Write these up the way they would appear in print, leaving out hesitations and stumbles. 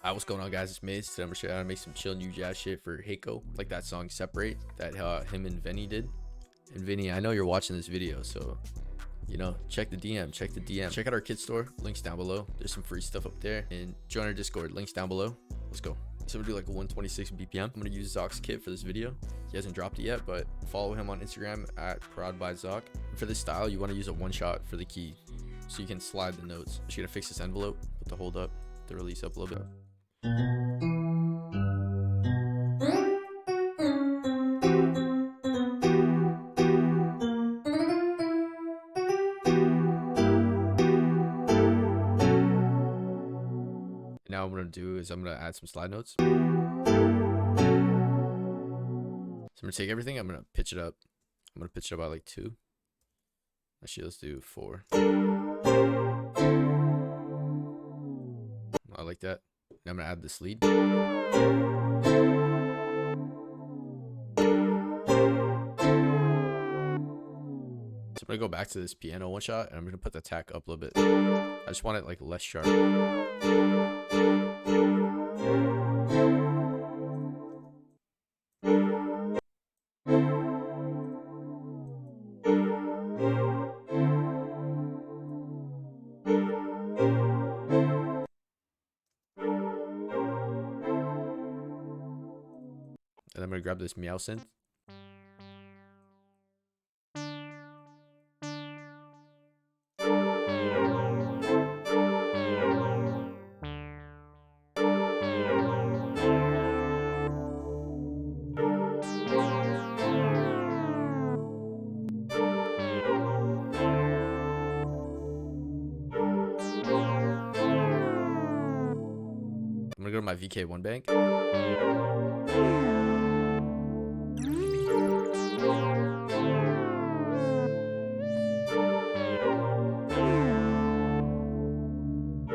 What's going on, guys? It's Maze. Today I'm gonna show you how to make some chill new jazz shit for Hako, like that song Separate that him and Venny did. And Vinny, I know you're watching this video, so check the DM, check out our kit store, links down below. There's some free stuff up there, and join our Discord, links down below. Let's go. So we'll do like 126 BPM. I'm gonna use Zock's kit for this video. He hasn't dropped it yet, but follow him on Instagram at proudbyzock. For this style, you want to use a one shot for the key, so you can slide the notes. Just gonna fix this envelope, put the hold up, the release up a little bit. Now what I'm gonna do is I'm gonna add some slide notes. So I'm gonna take everything, I'm gonna pitch it up. I'm gonna pitch it up by like 2. Actually, let's do 4. I like that. Now I'm gonna add this lead. So I'm gonna go back to this piano one shot, and I'm gonna put the attack up a little bit. I just want it like less sharp. And I'm gonna grab this meow synth. I'm gonna go to my VK1 bank.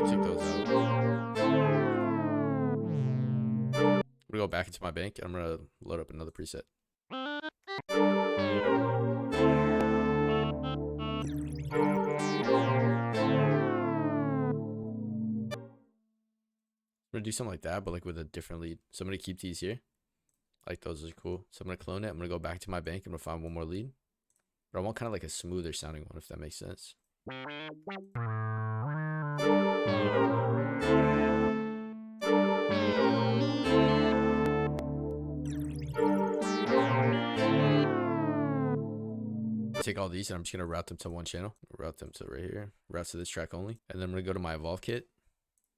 Take those out. I'm gonna go back into my bank and I'm gonna load up another preset. I'm gonna do something like that, but like with a different lead. So I'm gonna keep these here. Like those are cool. So I'm gonna clone it. I'm gonna go back to my bank. I'm gonna find one more lead. But I want kind of like a smoother sounding one, if that makes sense. Take all these and I'm just gonna route them to one channel. Route them to right here. Route to this track only. And then I'm gonna go to my Evolve kit.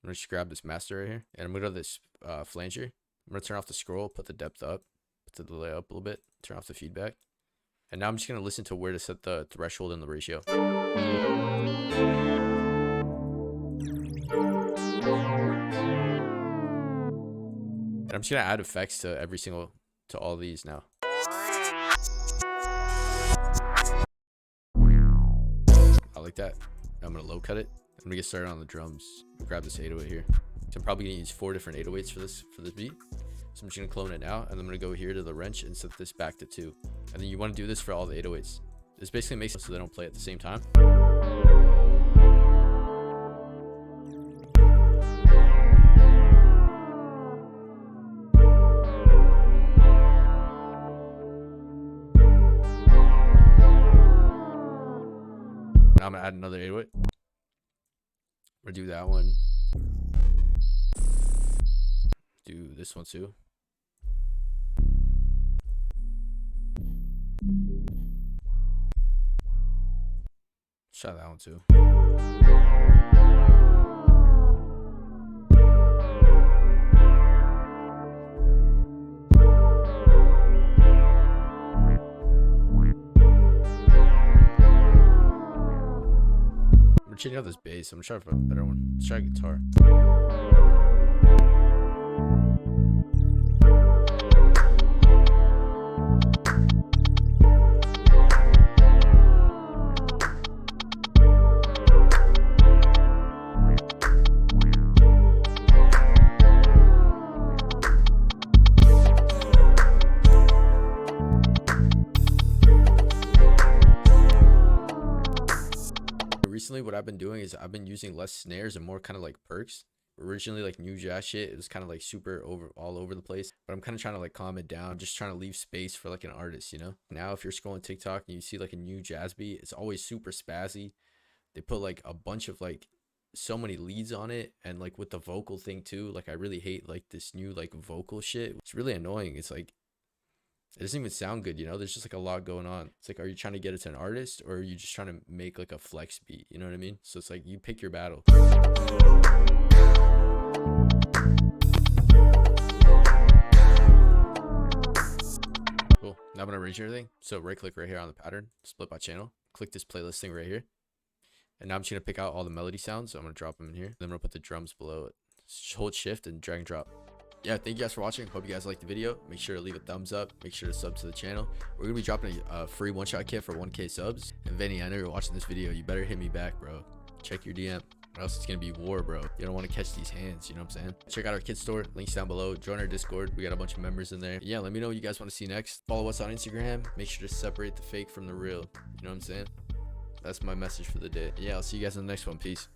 I'm gonna just grab this master right here, and I'm gonna go to this flanger. I'm gonna turn off the scroll, put the depth up, put the delay up a little bit, turn off the feedback. And now I'm just gonna listen to where to set the threshold and the ratio. And I'm just gonna add effects to all these now. I like that. Now I'm gonna low cut it. I'm gonna get started on the drums. Grab this 808 here. So I'm probably gonna use 4 different 808s for this beat. So I'm just gonna clone it now, and I'm gonna go here to the wrench and set this back to 2. And then you want to do this for all the 808s. This basically makes it so they don't play at the same time. Now I'm gonna add another 808. We're gonna do that one. Do this one too. Try that one too. I'm changing out this bass. I'm gonna try for a better one. Let's try guitar. Recently, what I've been doing is I've been using less snares and more kind of like perks. originally like new jazz shit. It was kind of like super all over the place, but I'm kind of trying to like calm it down, just trying to leave space for like an artist, you know. Now if you're scrolling TikTok and you see like a new jazz beat, it's always super spazzy. They put like a bunch of like so many leads on it, and like with the vocal thing too, like I really hate like this new like vocal shit. It's really annoying. It's like it doesn't even sound good, you know. There's just like a lot going on. It's like, are you trying to get it to an artist, or are you just trying to make like a flex beat, you know what I mean? So it's like you pick your battle. Cool. Now I'm gonna arrange everything. So right click right here on the pattern, split by channel, click this playlist thing right here, and now I'm just gonna pick out all the melody sounds. So I'm gonna drop them in here, then I'm gonna put the drums below it. Hold shift and drag and drop. Yeah, thank you guys for watching. Hope you guys liked the video. Make sure to leave a thumbs up. Make sure to sub to the channel. We're gonna be dropping a free one-shot kit for 1K subs. And Venny, I know you're watching this video. You better hit me back, bro. Check your DM, or else it's gonna be war, bro. You don't want to catch these hands, you know what I'm saying? Check out our kit store, links down below. Join our Discord. We got a bunch of members in there. Yeah, let me know what you guys want to see next. Follow us on Instagram. Make sure to separate the fake from the real. You know what I'm saying? That's my message for the day. Yeah, I'll see you guys in the next one. Peace.